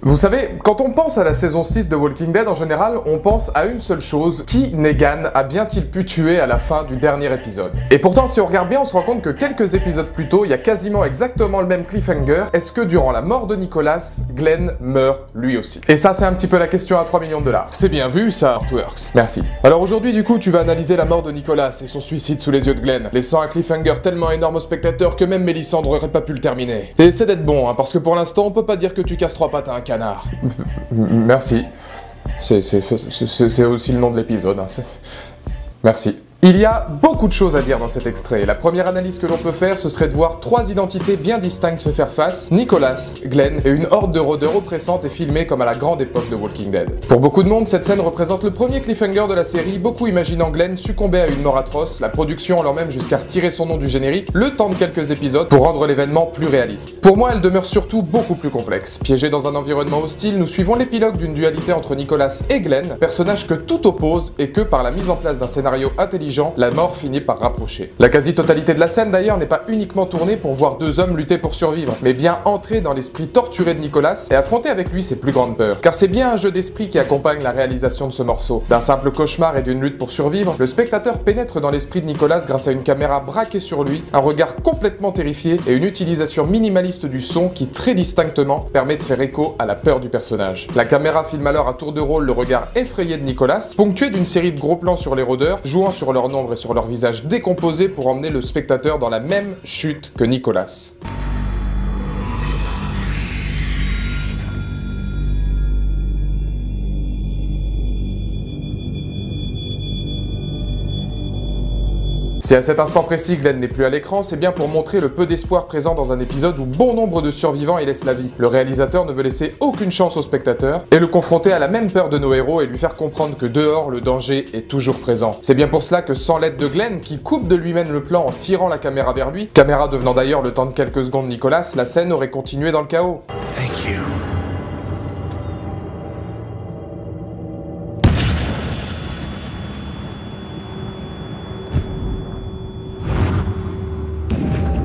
Vous savez, quand on pense à la saison 6 de Walking Dead, en général, on pense à une seule chose, qui Negan a bien-il pu tuer à la fin du dernier épisode? Et pourtant, si on regarde bien, on se rend compte que quelques épisodes plus tôt, il y a quasiment exactement le même cliffhanger. Est-ce que durant la mort de Nicholas, Glenn meurt lui aussi? Et ça, c'est un petit peu la question à 3 millions de $. C'est bien vu, ça, Artworks. Merci. Alors aujourd'hui, du coup, tu vas analyser la mort de Nicholas et son suicide sous les yeux de Glenn, laissant un cliffhanger tellement énorme aux spectateurs que même Mélisandre aurait pas pu le terminer. Et essaie d'être bon, hein, parce que pour l'instant, on peut pas dire que tu casses 3 pattes à un canard. Merci. C'est aussi le nom de l'épisode. Hein. Merci. Il y a beaucoup de choses à dire dans cet extrait. La première analyse que l'on peut faire, ce serait de voir 3 identités bien distinctes se faire face, Nicholas, Glenn et une horde de rôdeurs oppressantes et filmées comme à la grande époque de Walking Dead. Pour beaucoup de monde, cette scène représente le premier cliffhanger de la série, beaucoup imaginant Glenn succomber à une mort atroce, la production allant même jusqu'à retirer son nom du générique, le temps de quelques épisodes pour rendre l'événement plus réaliste. Pour moi, elle demeure surtout beaucoup plus complexe. Piégé dans un environnement hostile, nous suivons l'épilogue d'une dualité entre Nicholas et Glenn, personnages que tout oppose et que, par la mise en place d'un scénario intelligent, la mort finit par rapprocher. La quasi-totalité de la scène d'ailleurs n'est pas uniquement tournée pour voir 2 hommes lutter pour survivre, mais bien entrer dans l'esprit torturé de Nicholas et affronter avec lui ses plus grandes peurs. Car c'est bien un jeu d'esprit qui accompagne la réalisation de ce morceau. D'un simple cauchemar et d'une lutte pour survivre, le spectateur pénètre dans l'esprit de Nicholas grâce à une caméra braquée sur lui, un regard complètement terrifié et une utilisation minimaliste du son qui très distinctement permet de faire écho à la peur du personnage. La caméra filme alors à tour de rôle le regard effrayé de Nicholas, ponctué d'une série de gros plans sur les rôdeurs, jouant sur leur nombre et sur leur visage décomposé pour emmener le spectateur dans la même chute que Nicholas. Si à cet instant précis Glenn n'est plus à l'écran, c'est bien pour montrer le peu d'espoir présent dans un épisode où bon nombre de survivants y laissent la vie. Le réalisateur ne veut laisser aucune chance au spectateur et le confronter à la même peur de nos héros et lui faire comprendre que dehors, le danger est toujours présent. C'est bien pour cela que sans l'aide de Glenn, qui coupe de lui-même le plan en tirant la caméra vers lui, caméra devenant d'ailleurs le temps de quelques secondes Nicholas, la scène aurait continué dans le chaos. Thank you.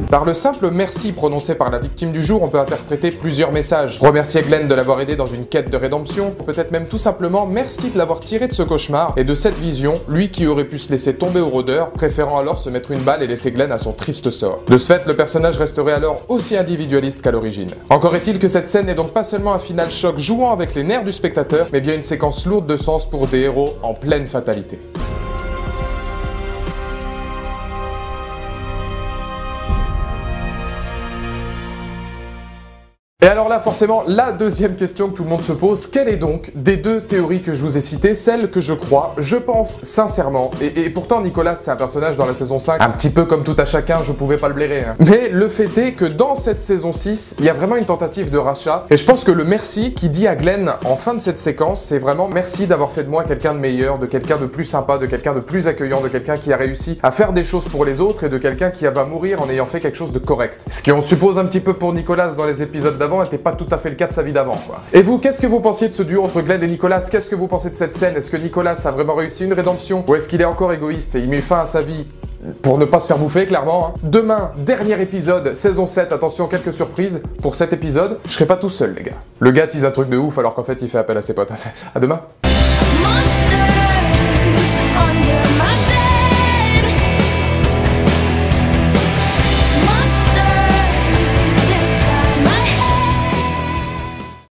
Par le simple merci prononcé par la victime du jour, on peut interpréter plusieurs messages. Remercier Glenn de l'avoir aidé dans une quête de rédemption, peut-être même tout simplement merci de l'avoir tiré de ce cauchemar et de cette vision, lui qui aurait pu se laisser tomber au rôdeur, préférant alors se mettre une balle et laisser Glenn à son triste sort. De ce fait, le personnage resterait alors aussi individualiste qu'à l'origine. Encore est-il que cette scène n'est donc pas seulement un final choc jouant avec les nerfs du spectateur, mais bien une séquence lourde de sens pour des héros en pleine fatalité. Et alors là, forcément, la deuxième question que tout le monde se pose, quelle est donc, des 2 théories que je vous ai citées, celle que je crois, je pense sincèrement, et pourtant Nicholas c'est un personnage dans la saison 5, un petit peu comme tout à chacun, je pouvais pas le blairer, hein. Mais le fait est que dans cette saison 6, il y a vraiment une tentative de rachat, et je pense que le merci qui dit à Glenn en fin de cette séquence, c'est vraiment merci d'avoir fait de moi quelqu'un de meilleur, de quelqu'un de plus sympa, de quelqu'un de plus accueillant, de quelqu'un qui a réussi à faire des choses pour les autres, et de quelqu'un qui va mourir en ayant fait quelque chose de correct. Ce qu'on suppose un petit peu pour Nicholas dans les épisodes d'avant, n'était pas tout à fait le cas de sa vie d'avant, quoi. Et vous, qu'est-ce que vous pensiez de ce duo entre Glenn et Nicholas? Qu'est-ce que vous pensez de cette scène? Est-ce que Nicholas a vraiment réussi une rédemption? Ou est-ce qu'il est encore égoïste et il met fin à sa vie pour ne pas se faire bouffer, clairement, hein? Demain, dernier épisode, saison 7, attention, quelques surprises. Pour cet épisode, je serai pas tout seul, les gars. Le gars tease un truc de ouf alors qu'en fait il fait appel à ses potes. À demain.